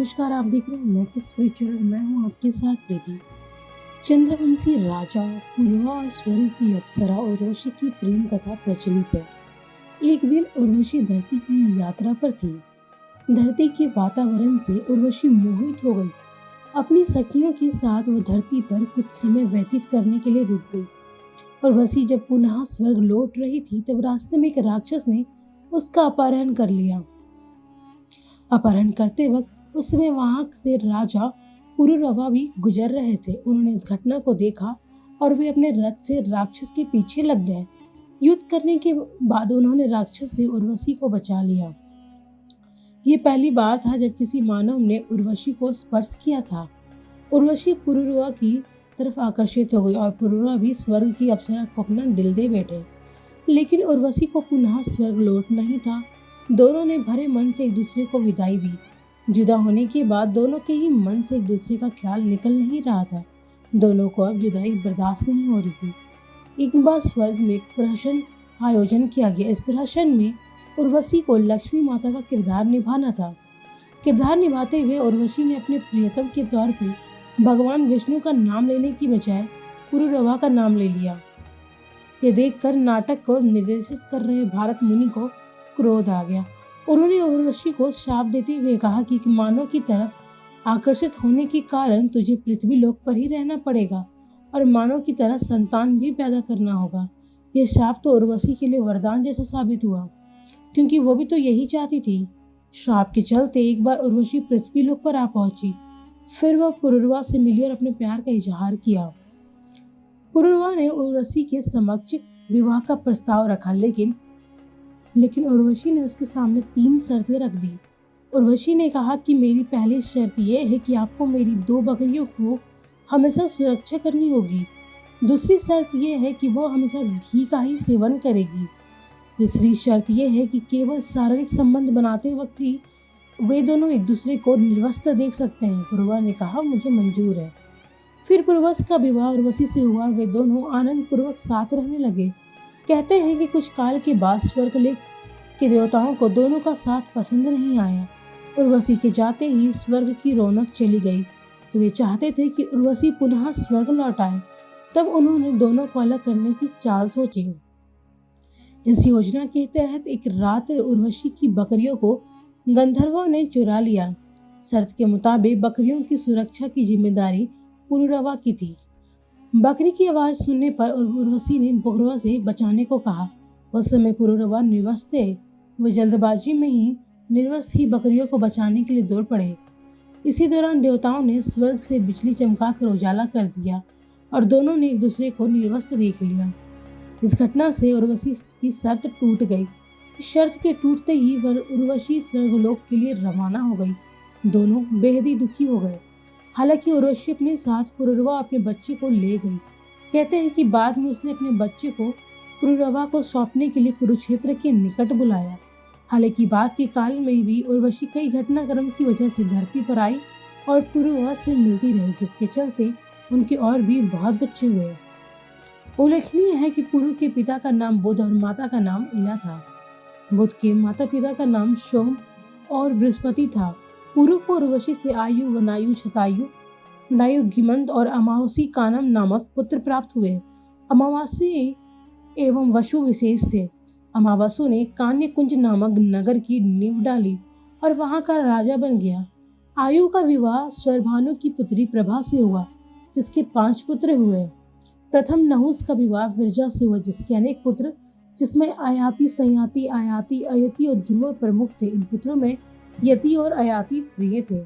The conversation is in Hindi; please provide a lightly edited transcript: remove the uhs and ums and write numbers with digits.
नमस्कार, आप देख रहे हैं नेक्स्ट स्पिरिचुअल। मैं हूं आपके साथ प्रीति। चंद्रवंशी राजा पुलवा और स्वर्ग की अप्सरा उर्वशी की प्रेम कथा प्रचलित है। एक दिन उर्वशी धरती की यात्रा पर थी। धरती के वातावरण से उर्वशी मोहित हो गई। अपनी सखियों के साथ वो धरती पर कुछ समय व्यतीत करने के लिए रुक गई। उर्वशी जब पुनः स्वर्ग लौट रही थी तब रास्ते में एक राक्षस ने उसका अपहरण कर लिया। अपहरण करते वक्त उस समय वहां से राजा पुरुरवा भी गुजर रहे थे। उन्होंने इस घटना को देखा और वे अपने रथ से राक्षस के पीछे लग गए। युद्ध करने के बाद उन्होंने राक्षस से उर्वशी को बचा लिया। ये पहली बार था जब किसी मानव ने उर्वशी को स्पर्श किया था। उर्वशी पुरुरवा की तरफ आकर्षित हो गई और पुरुरवा भी स्वर्ग की अप्सरा को अपना दिल दे बैठे। लेकिन उर्वशी को पुनः स्वर्ग लौटना ही था। दोनों ने भरे मन से एक दूसरे को विदाई दी। जुदा होने के बाद दोनों के ही मन से एक दूसरे का ख्याल निकल नहीं रहा था। दोनों को अब जुदाई बर्दाश्त नहीं हो रही थी। एक बार स्वर्ग में एक प्रहसन का आयोजन किया गया। इस प्रहसन में उर्वशी को लक्ष्मी माता का किरदार निभाना था। किरदार निभाते हुए उर्वशी ने अपने प्रियतम के तौर पर भगवान विष्णु का नाम लेने की बजाय पुरुरवा का नाम ले लिया। ये देखकर नाटक को निर्देशित कर रहे भारत मुनि को क्रोध आ गया। उन्होंने उर्वशी को श्राप देते हुए कहा कि मानव की तरफ आकर्षित होने के कारण तुझे पृथ्वी लोक पर ही रहना पड़ेगा और मानव की तरह संतान भी पैदा करना होगा। यह श्राप तो उर्वशी के लिए वरदान जैसा साबित हुआ, क्योंकि वो भी तो यही चाहती थी। श्राप के चलते एक बार उर्वशी पृथ्वी लोक पर आ पहुंची। फिर वह पुरुरवा से मिली और अपने प्यार का इजहार किया। पुरुरवा ने उर्वशी के समक्ष विवाह का प्रस्ताव रखा, लेकिन उर्वशी ने उसके सामने 3 शर्तें रख दी। उर्वशी ने कहा कि मेरी पहली शर्त यह है कि आपको मेरी 2 बकरियों को हमेशा सुरक्षा करनी होगी। दूसरी शर्त यह है कि वो हमेशा घी का ही सेवन करेगी। तीसरी शर्त यह है कि केवल शारीरिक संबंध बनाते वक्त ही वे दोनों एक दूसरे को निर्वस्त्र देख सकते हैं। पुरुरवा ने कहा, मुझे मंजूर है। फिर पुरुरवा का विवाह उर्वशी से हुआ। वे दोनों आनंद पूर्वक साथ रहने लगे। कहते हैं कि कुछ काल के बाद स्वर्गलोक के देवताओं को दोनों का साथ पसंद नहीं आया। उर्वशी के जाते ही स्वर्ग की रौनक चली गई, तो वे चाहते थे कि उर्वशी पुनः स्वर्ग लौट आए। तब उन्होंने दोनों को अलग करने की चाल सोची। इस योजना के तहत एक रात उर्वशी की बकरियों को गंधर्वों ने चुरा लिया। शर्त के मुताबिक बकरियों की सुरक्षा की जिम्मेदारी पुरुरवा की थी। बकरी की आवाज सुनने पर उर्वशी ने पुरुरवा से बचाने को कहा। उस समय पुरुरवा निर्वस्त्र थे। वे जल्दबाजी में ही निर्वस्त्र ही बकरियों को बचाने के लिए दौड़ पड़े। इसी दौरान देवताओं ने स्वर्ग से बिजली चमकाकर उजाला कर दिया और दोनों ने एक दूसरे को निर्वस्त्र देख लिया। इस घटना से उर्वशी की शर्त टूट गई। इस शर्त के टूटते ही उर्वशी स्वर्गलोक के लिए रवाना हो गई। दोनों बेहद ही दुखी हो गए। हालांकि उर्वशी अपने साथ पुरुरवा अपने बच्चे को ले गई। कहते हैं कि बाद में उसने अपने बच्चे को पुरुरवा को सौंपने के लिए कुरुक्षेत्र के निकट बुलाया। हालांकि बाद के काल में भी उर्वशी कई घटनाक्रम की वजह से धरती पर आई और पुरुरवा से मिलती रही, जिसके चलते उनके और भी बहुत बच्चे हुए। उल्लेखनीय है कि पुरु के पिता का नाम बुध और माता का नाम इला था। बुध के माता पिता का नाम सोम और बृहस्पति था। पुरु को उर्वशी से आयु, वनायु, छतायु, नायु, गिमंत और अमावसी कानम नामक पुत्र प्राप्त हुए। अमावासी एवं वसु विशेष थे। अमावसु ने कान्यकुंज नामक नगर की नींव डाली और वहां का राजा बन गया। आयु का विवाह स्वरभानु की पुत्री प्रभा से हुआ, जिसके 5 पुत्र हुए। प्रथम नहुस का विवाह विरजा से हुआ, जिसके अनेक पुत्र, जिसमें आयाति, संयाति, आयाति, अयति और ध्रुव प्रमुख थे। इन पुत्रों में यति और अयाति प्रिय थे।